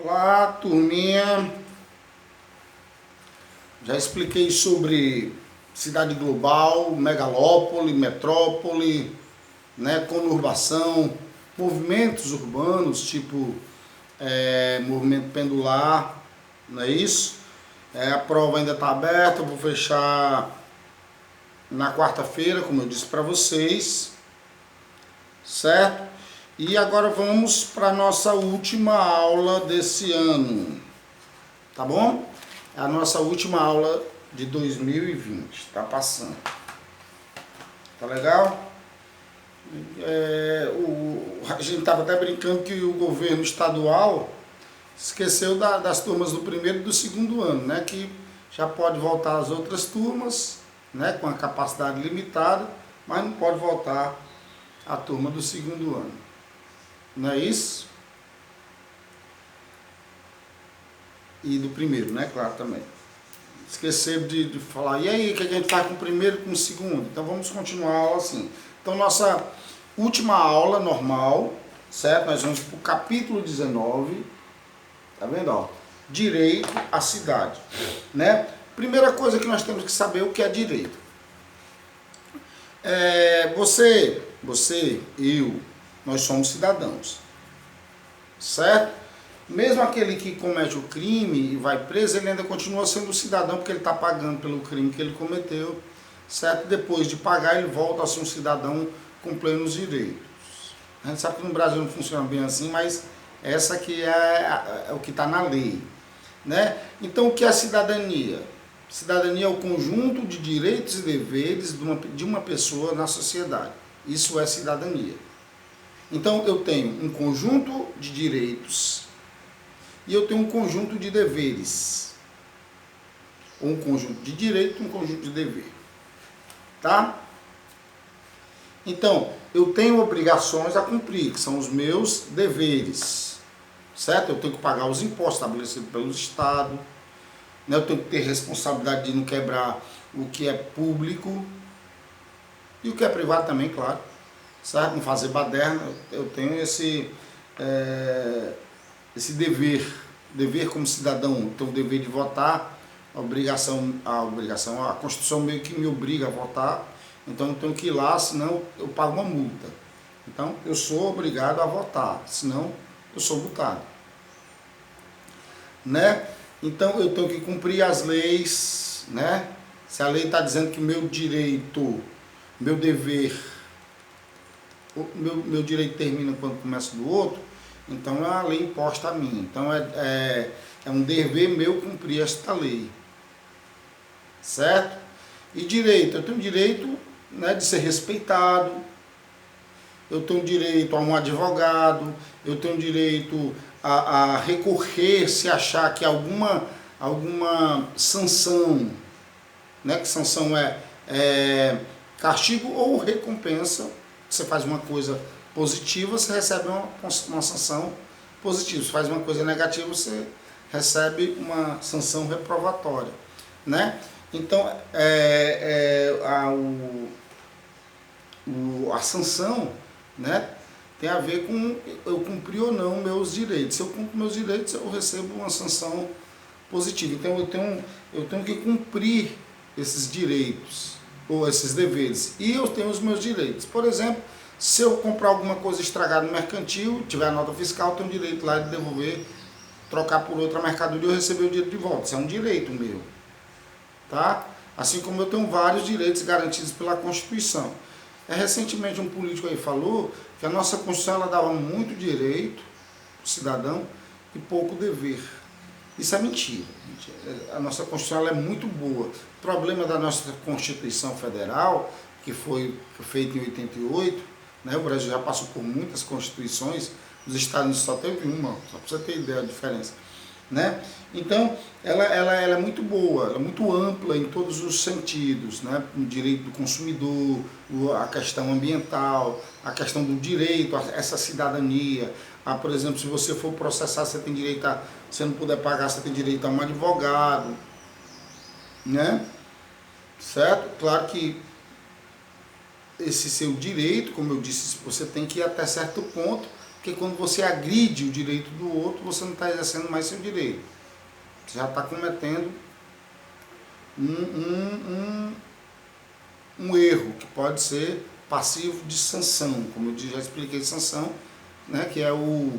Olá, turminha. Já expliquei sobre cidade global, megalópole, metrópole, né, conurbação, movimentos urbanos, tipo movimento pendular, não é isso? A prova ainda está aberta, eu vou fechar na quarta-feira, como eu disse para vocês, certo? E agora vamos para a nossa última aula desse ano, tá bom? É a nossa última aula de 2020, tá passando. Tá legal? A gente estava até brincando que o governo estadual esqueceu das turmas do primeiro e do segundo ano, né? Que já pode voltar as outras turmas, né? Com a capacidade limitada, mas não pode voltar a turma do segundo ano. Não é isso? E do primeiro, né? Claro, também. Esqueceram de falar, e aí, o que a gente faz com o primeiro e com o segundo? Então vamos continuar a aula assim. Então nossa última aula normal, certo? Nós vamos para o capítulo 19, tá vendo? Ó, direito à cidade, né? Primeira coisa que nós temos que saber o que é direito. Você, eu, nós somos cidadãos, certo? Mesmo aquele que comete o crime e vai preso, ele ainda continua sendo cidadão porque ele está pagando pelo crime que ele cometeu, certo? Depois de pagar, ele volta a ser um cidadão com plenos direitos. A gente sabe que no Brasil não funciona bem assim, mas essa aqui é o que está na lei, né? Então, o que é cidadania? Cidadania é o conjunto de direitos e deveres de uma pessoa na sociedade. Isso é cidadania. Então, eu tenho um conjunto de direitos e eu tenho um conjunto de deveres. Um conjunto de direito e um conjunto de dever. Tá? Então, eu tenho obrigações a cumprir, que são os meus deveres. Certo? Eu tenho que pagar os impostos estabelecidos pelo Estado. Né? Eu tenho que ter responsabilidade de não quebrar o que é público. E o que é privado também, claro. Certo? Não fazer baderna. Eu tenho esse dever como cidadão, tenho o dever de votar, a Constituição meio que me obriga a votar, então eu tenho que ir lá, senão eu pago uma multa. Então eu sou obrigado a votar, senão eu sou multado. Né? Então eu tenho que cumprir as leis, né? Se a lei está dizendo que meu direito, meu dever, meu direito termina quando começa do outro, então é uma lei imposta a mim. Então é um dever meu cumprir esta lei. Certo? E direito, eu tenho direito, né, de ser respeitado, eu tenho direito a um advogado, eu tenho direito a recorrer se achar que alguma sanção, né, que sanção é castigo ou recompensa. Você faz uma coisa positiva, você recebe uma sanção positiva. Se faz uma coisa negativa, você recebe uma sanção reprovatória, né? Então, a sanção, né, tem a ver com eu cumprir ou não meus direitos. Se eu cumpro meus direitos, eu recebo uma sanção positiva. Então, eu tenho que cumprir esses direitos ou esses deveres. E eu tenho os meus direitos. Por exemplo, se eu comprar alguma coisa estragada no mercantil, tiver a nota fiscal, eu tenho direito lá de devolver, trocar por outra mercadoria e eu receber o dinheiro de volta. Isso é um direito meu. Tá? Assim como eu tenho vários direitos garantidos pela Constituição. Recentemente um político aí falou que a nossa Constituição ela dava muito direito para o cidadão e pouco dever. Isso é mentira. A nossa Constituição ela é muito boa. O problema da nossa Constituição Federal, que foi feita em 88, né, o Brasil já passou por muitas constituições, os Estados Unidos só teve uma, só para você ter ideia da diferença. Né? Então, ela é muito boa, ela é muito ampla em todos os sentidos, né? O direito do consumidor, a questão ambiental, a questão do direito a essa cidadania. Por exemplo, se você for processar, você tem direito a, se não puder pagar, você tem direito a um advogado, né? Certo? Claro que esse seu direito, como eu disse, você tem que ir até certo ponto, Porque quando você agride o direito do outro, você não está exercendo mais seu direito. Você já está cometendo um erro que pode ser passivo de sanção, como eu já expliquei, sanção, né, que é o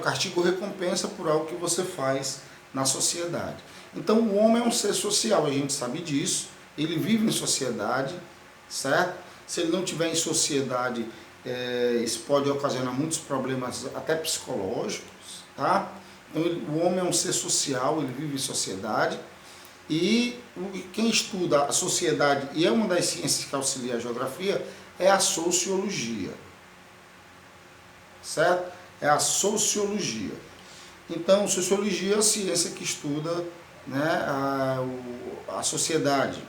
castigo recompensa por algo que você faz na sociedade. Então o homem é um ser social, a gente sabe disso, ele vive em sociedade, certo? Se ele não estiver em sociedade, isso pode ocasionar muitos problemas até psicológicos, tá? Então o homem é um ser social, ele vive em sociedade, e quem estuda a sociedade, e é uma das ciências que auxilia a geografia, é a sociologia, certo? É a sociologia. Então, sociologia é a ciência que estuda, né, a sociedade,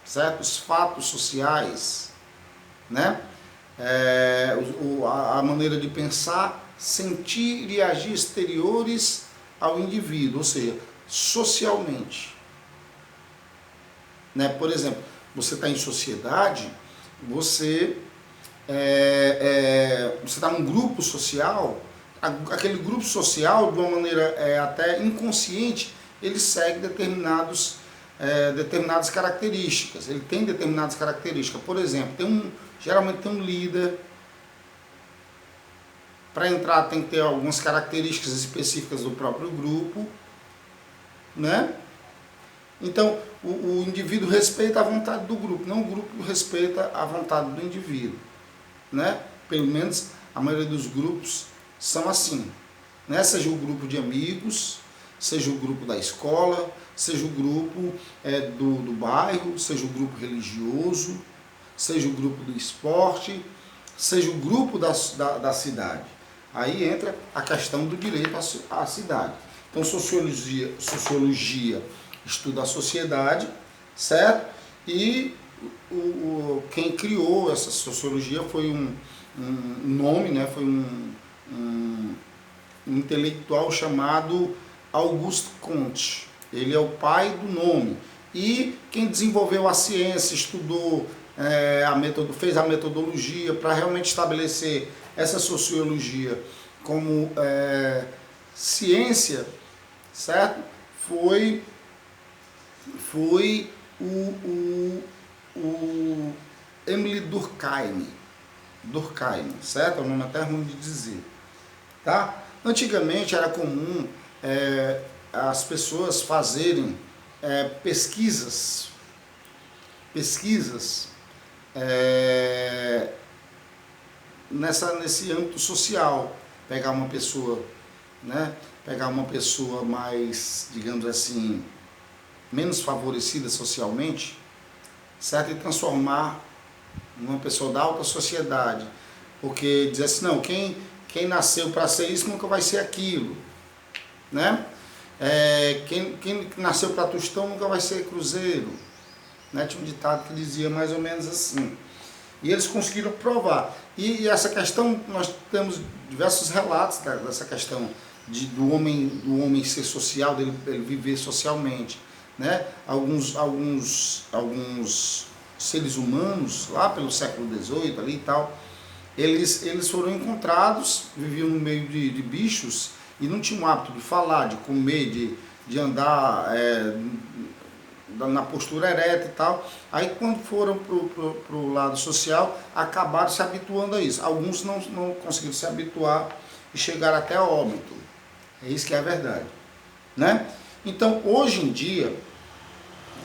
certo? Os fatos sociais, né? A maneira de pensar, sentir e agir exteriores ao indivíduo, ou seja, socialmente. Né? Por exemplo, você está em sociedade, você está num grupo social, aquele grupo social, de uma maneira até inconsciente, ele segue determinadas características. Ele tem determinadas características. Por exemplo, geralmente tem um líder. Para entrar tem que ter algumas características específicas do próprio grupo, né? Então, o indivíduo respeita a vontade do grupo, não o grupo respeita a vontade do indivíduo, né? Pelo menos a maioria dos grupos são assim, né? Seja o grupo de amigos, seja o grupo da escola, seja o grupo do bairro, seja o grupo religioso, seja o grupo do esporte, seja o grupo da cidade. Aí entra a questão do direito à cidade. Então, sociologia estuda a sociedade, certo? E quem criou essa sociologia foi um nome, né? Foi um intelectual chamado Auguste Comte. Ele é o pai do nome. E quem desenvolveu a ciência, estudou, fez a metodologia para realmente estabelecer essa sociologia como ciência, certo? Foi o Emile Durkheim, certo? É um nome até ruim de dizer, tá? Antigamente era comum as pessoas fazerem pesquisas nesse âmbito social, pegar uma pessoa, né? Pegar uma pessoa mais, digamos assim, menos favorecida socialmente, certo? E transformar numa pessoa da alta sociedade, porque dizer assim, não, quem nasceu para ser isso nunca vai ser aquilo, né? Quem nasceu para tostão nunca vai ser cruzeiro, né? Tinha um ditado que dizia mais ou menos assim. E eles conseguiram provar. E essa questão, nós temos diversos relatos dessa questão do homem ser social, dele viver socialmente, né? Alguns seres humanos, lá pelo século XVIII ali e tal, eles foram encontrados, viviam no meio de bichos e não tinham o hábito de falar, de comer, de andar na postura ereta e tal. Aí quando foram para o lado social, acabaram se habituando a isso. Alguns não conseguiram se habituar e chegaram até a óbito. É isso que é a verdade, né? Então, hoje em dia,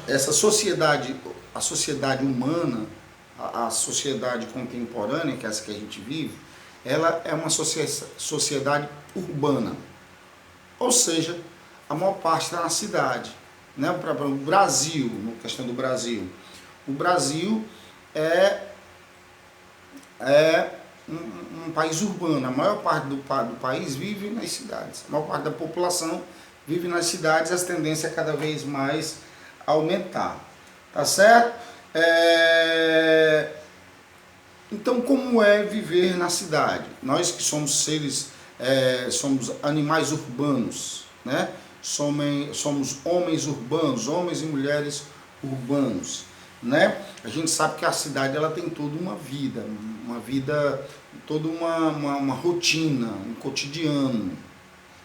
essa sociedade, a sociedade humana, a sociedade contemporânea, que é essa que a gente vive, ela é uma sociedade urbana. Ou seja, a maior parte está na cidade. Né? O Brasil, na questão do Brasil, o Brasil é um país urbano. A maior parte do país vive nas cidades. A maior parte da população vive nas cidades, a tendência é cada vez mais aumentar. Tá certo? Então, como é viver na cidade? Nós que somos seres, somos animais urbanos, né? Somos homens urbanos, homens e mulheres urbanos. né? A gente sabe que a cidade ela tem toda uma vida, toda uma rotina, um cotidiano,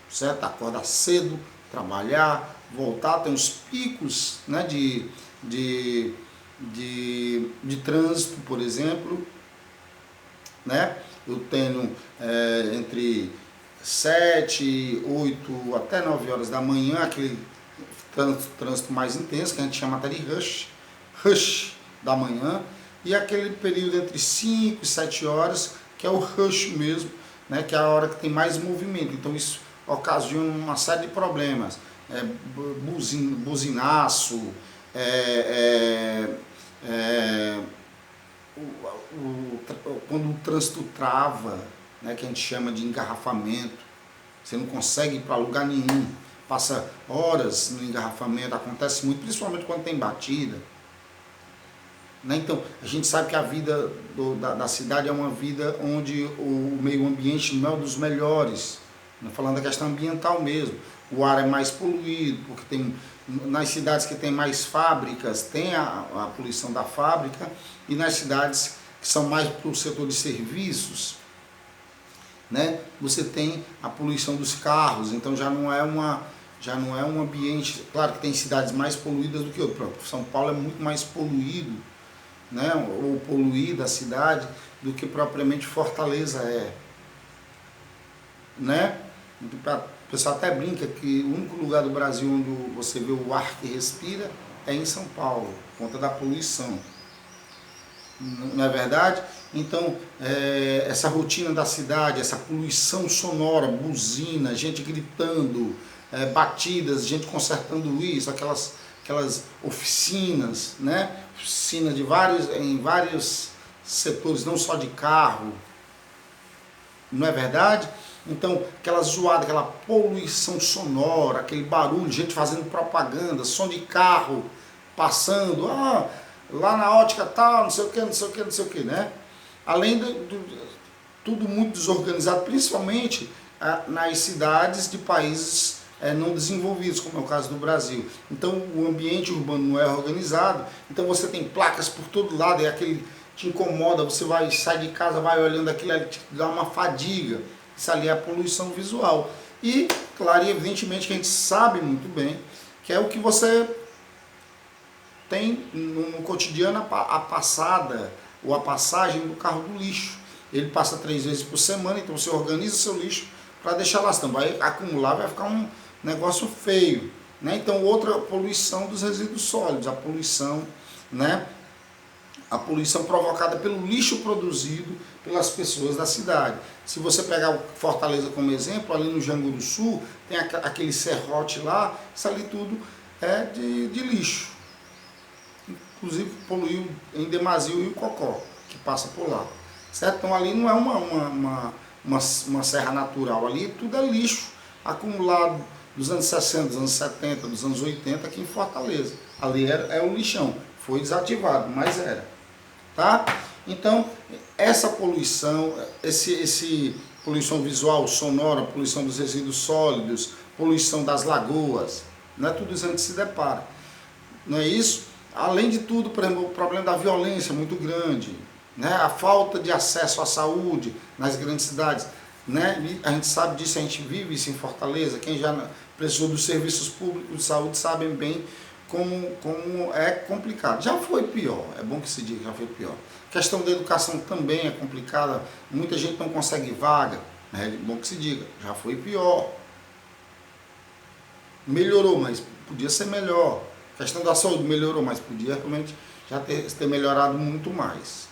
certo? Acordar cedo, trabalhar, voltar, tem os picos, né, de trânsito, por exemplo, né? Eu tenho entre 7, 8 até 9 horas da manhã, aquele trânsito mais intenso, que a gente chama até de rush da manhã, e aquele período entre 5 e 7 horas, que é o rush mesmo, né, que é a hora que tem mais movimento. Então isso ocasiona uma série de problemas, buzinaço, quando o trânsito trava, né, que a gente chama de engarrafamento, você não consegue ir para lugar nenhum, passa horas no engarrafamento, acontece muito, principalmente quando tem batida. Né? Então, a gente sabe que a vida da cidade é uma vida onde o meio ambiente não é um dos melhores, falando da questão ambiental mesmo. O ar é mais poluído, porque tem, nas cidades que tem mais fábricas, tem a poluição da fábrica, e nas cidades que são mais para o setor de serviços, né, você tem a poluição dos carros. Então já não é um ambiente, claro que tem cidades mais poluídas do que outras. São Paulo é muito mais poluído, né, ou poluída a cidade, do que propriamente Fortaleza é, né? O pessoal até brinca que o único lugar do Brasil onde você vê o ar que respira é em São Paulo, por conta da poluição. Não é verdade? Então, essa rotina da cidade, essa poluição sonora, buzina, gente gritando, batidas, gente consertando isso, aquelas oficinas, né? Oficinas em vários setores, não só de carro, não é verdade? Então, aquela zoada, aquela poluição sonora, aquele barulho, gente fazendo propaganda, som de carro passando, lá na ótica tal, não sei o que, não sei o que, não sei o que, né? Além tudo muito desorganizado, principalmente nas cidades de países não desenvolvidos, como é o caso do Brasil. Então, o ambiente urbano não é organizado, então você tem placas por todo lado, é aquele te incomoda, você sai de casa, vai olhando aquilo, te dá uma fadiga. Isso ali é a poluição visual. E, claro, e evidentemente que a gente sabe muito bem que é o que você tem no cotidiano, a passada ou a passagem do carro do lixo. Ele passa 3 vezes por semana, então você organiza seu lixo para deixar lá, senão vai acumular, vai ficar um negócio feio. Né? Então, outra poluição dos resíduos sólidos, a poluição, né? A poluição provocada pelo lixo produzido pelas pessoas da cidade. Se você pegar o Fortaleza como exemplo, ali no Janguru Sul, tem aquele serrote lá, isso ali tudo é de lixo. Inclusive poluiu em demasia o Rio Cocó, que passa por lá. Certo? Então ali não é uma serra natural, ali tudo é lixo acumulado dos anos 60, dos anos 70, dos anos 80 aqui em Fortaleza. Ali é o lixão, foi desativado, mas era. Tá? Então, essa poluição, esse poluição visual, sonora, poluição dos resíduos sólidos, poluição das lagoas, não é tudo isso que a gente se depara. Não é isso? Além de tudo, por exemplo, o problema da violência é muito grande, né? A falta de acesso à saúde nas grandes cidades. Né? E a gente sabe disso, a gente vive isso em Fortaleza. Quem já precisou dos serviços públicos de saúde sabem bem como é complicado. Já foi pior, é bom que se diga que já foi pior. A questão da educação também é complicada, muita gente não consegue vaga, é bom que se diga, já foi pior. Melhorou, mas podia ser melhor. A questão da saúde melhorou, mas podia realmente já ter melhorado muito mais.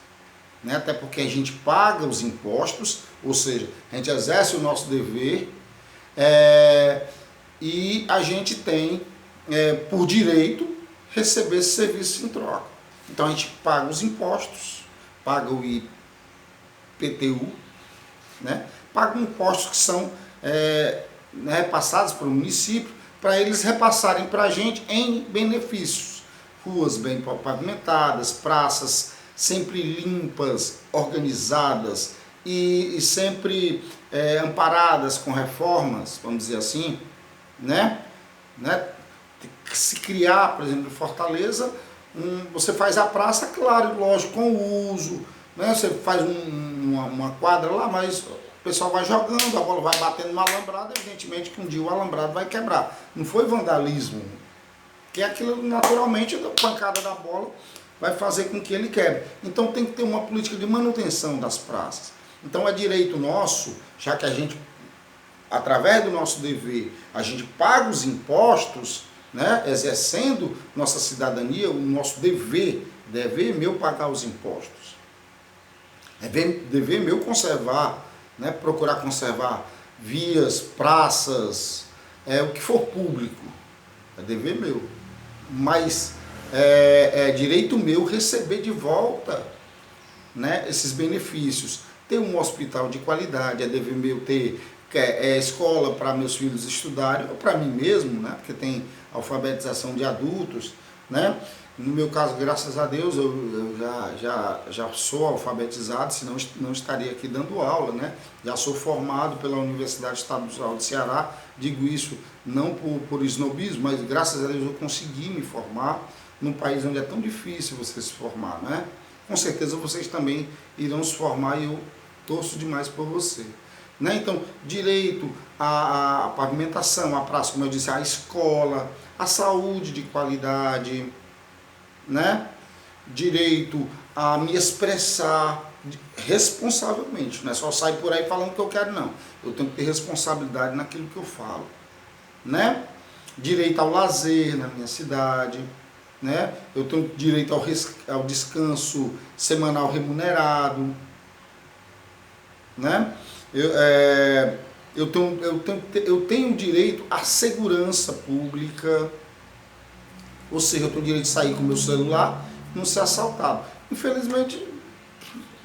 Né? Até porque a gente paga os impostos, ou seja, a gente exerce o nosso dever, e a gente tem, por direito, receber esse serviço em troca. Então a gente paga os impostos, paga o IPTU, né? Paga impostos que são repassados para o município, para eles repassarem para a gente em benefícios. Ruas bem pavimentadas, praças sempre limpas, organizadas e sempre amparadas com reformas, vamos dizer assim, né? Se criar, por exemplo, em Fortaleza, você faz a praça, claro, lógico, com o uso, né? Você faz uma quadra lá, mas o pessoal vai jogando, a bola vai batendo no alambrado, evidentemente que um dia o alambrado vai quebrar. Não foi vandalismo, que é aquilo naturalmente, a pancada da bola vai fazer com que ele quebre. Então tem que ter uma política de manutenção das praças. Então é direito nosso, já que a gente, através do nosso dever, a gente paga os impostos, né, exercendo nossa cidadania, o nosso dever meu pagar os impostos. É dever meu conservar, né, procurar conservar vias, praças, o que for público. É dever meu. Mas é direito meu receber de volta, né, esses benefícios. Ter um hospital de qualidade, é dever meu ter escola para meus filhos estudarem, ou para mim mesmo, né, porque tem alfabetização de adultos, né? No meu caso, graças a Deus, eu já sou alfabetizado, senão não estaria aqui dando aula, né? Já sou formado pela Universidade Estadual de Ceará, digo isso não por snobismo, mas graças a Deus eu consegui me formar num país onde é tão difícil você se formar, né? Com certeza vocês também irão se formar e eu torço demais por você. Né? Então, direito à pavimentação, à praça, como eu disse, à escola, à saúde de qualidade, né? Direito a me expressar responsavelmente, não é só sair por aí falando o que eu quero, não. Eu tenho que ter responsabilidade naquilo que eu falo, né? Direito ao lazer na minha cidade, né? Eu tenho direito ao descanso semanal remunerado, né? Eu tenho direito à segurança pública, ou seja, eu tenho direito de sair com o meu celular e não ser assaltado. Infelizmente,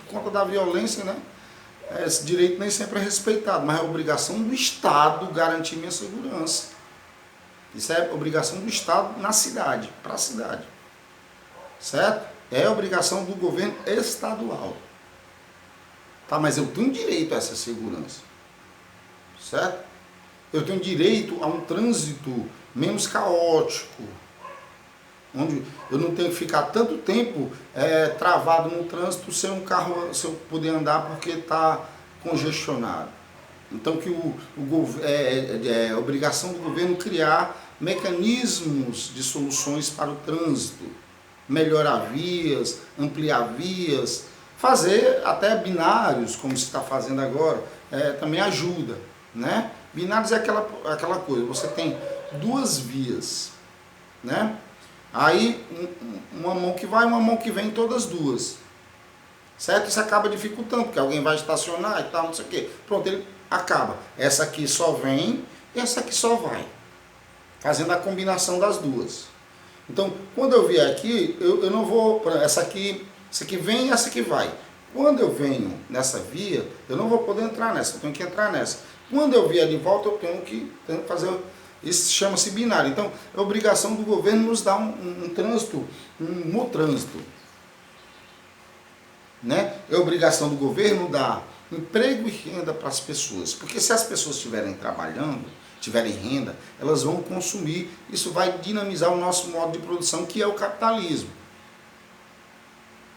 por conta da violência, né, esse direito nem sempre é respeitado, mas é obrigação do Estado garantir minha segurança. Isso é obrigação do Estado na cidade, para a cidade. Certo? É obrigação do governo estadual. Tá, mas eu tenho direito a essa segurança, certo? Eu tenho direito a um trânsito menos caótico, onde eu não tenho que ficar tanto tempo travado no trânsito sem um carro, sem eu poder andar porque está congestionado. Então que é obrigação do governo criar mecanismos de soluções para o trânsito, melhorar vias, ampliar vias, fazer até binários, como se está fazendo agora, também ajuda, né? Binários é aquela coisa, você tem duas vias, né? Aí uma mão que vai, uma mão que vem, todas duas, certo? Isso acaba dificultando, porque alguém vai estacionar e tal, não sei o quê. Pronto, ele acaba. Essa aqui só vem e essa aqui só vai, fazendo a combinação das duas. Então, quando eu vier aqui, eu não vou, essa aqui vem e essa aqui vai. Quando eu venho nessa via, eu não vou poder entrar nessa, eu tenho que entrar nessa. Quando eu vier de volta, eu tenho que fazer, isso chama-se binário. Então, é obrigação do governo nos dar um trânsito, no trânsito. Né? É obrigação do governo dar emprego e renda para as pessoas. Porque se as pessoas estiverem trabalhando, tiverem renda, elas vão consumir. Isso vai dinamizar o nosso modo de produção, que é o capitalismo.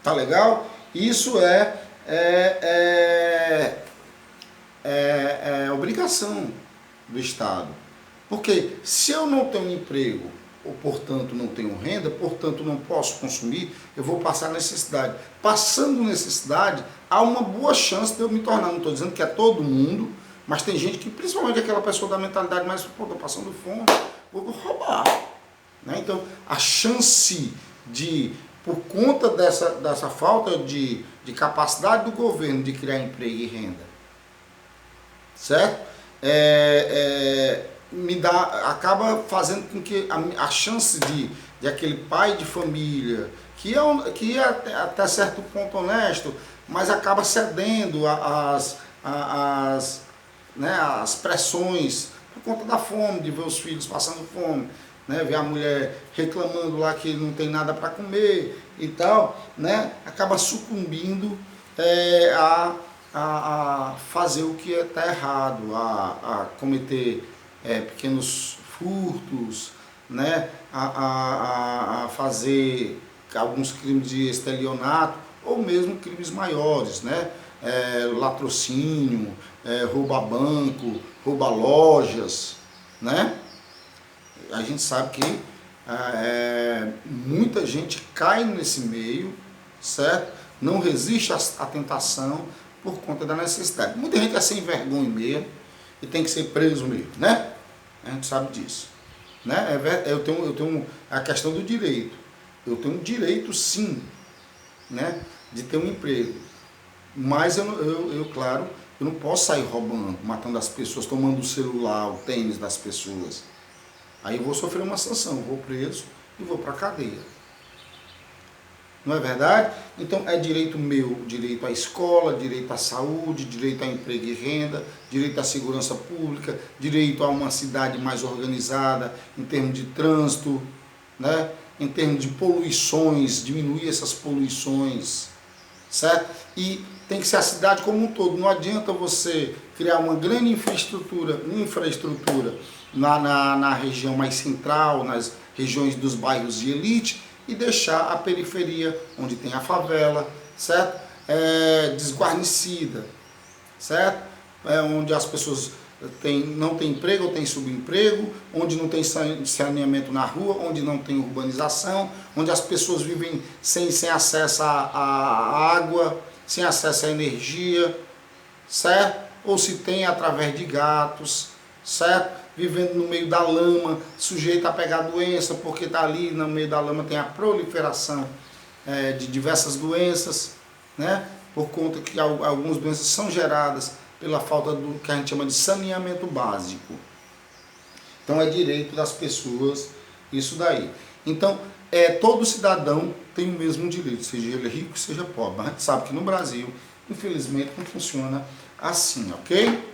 Tá legal? Isso é obrigação do Estado. Porque se eu não tenho emprego, ou portanto não tenho renda, portanto não posso consumir, eu vou passar necessidade. Passando necessidade, há uma boa chance de eu me tornar, não estou dizendo que é todo mundo, mas tem gente que, principalmente aquela pessoa da mentalidade mais, pô, estou passando fome, vou roubar. Né? Então, a chance de, por conta dessa falta de capacidade do governo de criar emprego e renda, certo? Acaba fazendo com que a chance de aquele pai de família, que é até certo ponto honesto, mas acaba cedendo às pressões por conta da fome, de ver os filhos passando fome, né, ver a mulher reclamando lá que não tem nada para comer e tal, né, acaba sucumbindo a fazer o que está errado, a cometer pequenos furtos, né, a fazer alguns crimes de estelionato, ou mesmo crimes maiores, né? Latrocínio, rouba banco, rouba lojas, né? A gente sabe que muita gente cai nesse meio, certo? Não resiste à tentação por conta da necessidade. Muita gente é sem vergonha mesmo e tem que ser preso mesmo, né? A gente sabe disso, né? Eu tenho a questão do direito. Eu tenho direito, sim, né, de ter um emprego. Mas claro, eu não posso sair roubando, matando as pessoas, tomando o celular, o tênis das pessoas. Aí eu vou sofrer uma sanção, vou preso e vou para a cadeia. Não é verdade? Então é direito meu, direito à escola, direito à saúde, direito a emprego e renda, direito à segurança pública, direito a uma cidade mais organizada em termos de trânsito, né? Em termos de poluições, diminuir essas poluições, certo? E tem que ser a cidade como um todo. Não adianta você criar uma grande infraestrutura na região mais central, nas regiões dos bairros de elite, e deixar a periferia, onde tem a favela, certo? Desguarnecida, certo? Onde as pessoas não têm emprego ou têm subemprego, onde não tem saneamento na rua, onde não tem urbanização, onde as pessoas vivem sem acesso à água, sem acesso à energia, certo? Ou se tem através de gatos, certo? Vivendo no meio da lama, sujeito a pegar doença, porque está ali no meio da lama tem a proliferação de diversas doenças, né? Por conta que algumas doenças são geradas pela falta do que a gente chama de saneamento básico. Então é direito das pessoas isso daí. Então, todo cidadão tem o mesmo direito, seja ele rico, seja pobre. Mas a gente sabe que no Brasil, infelizmente, não funciona assim, ok?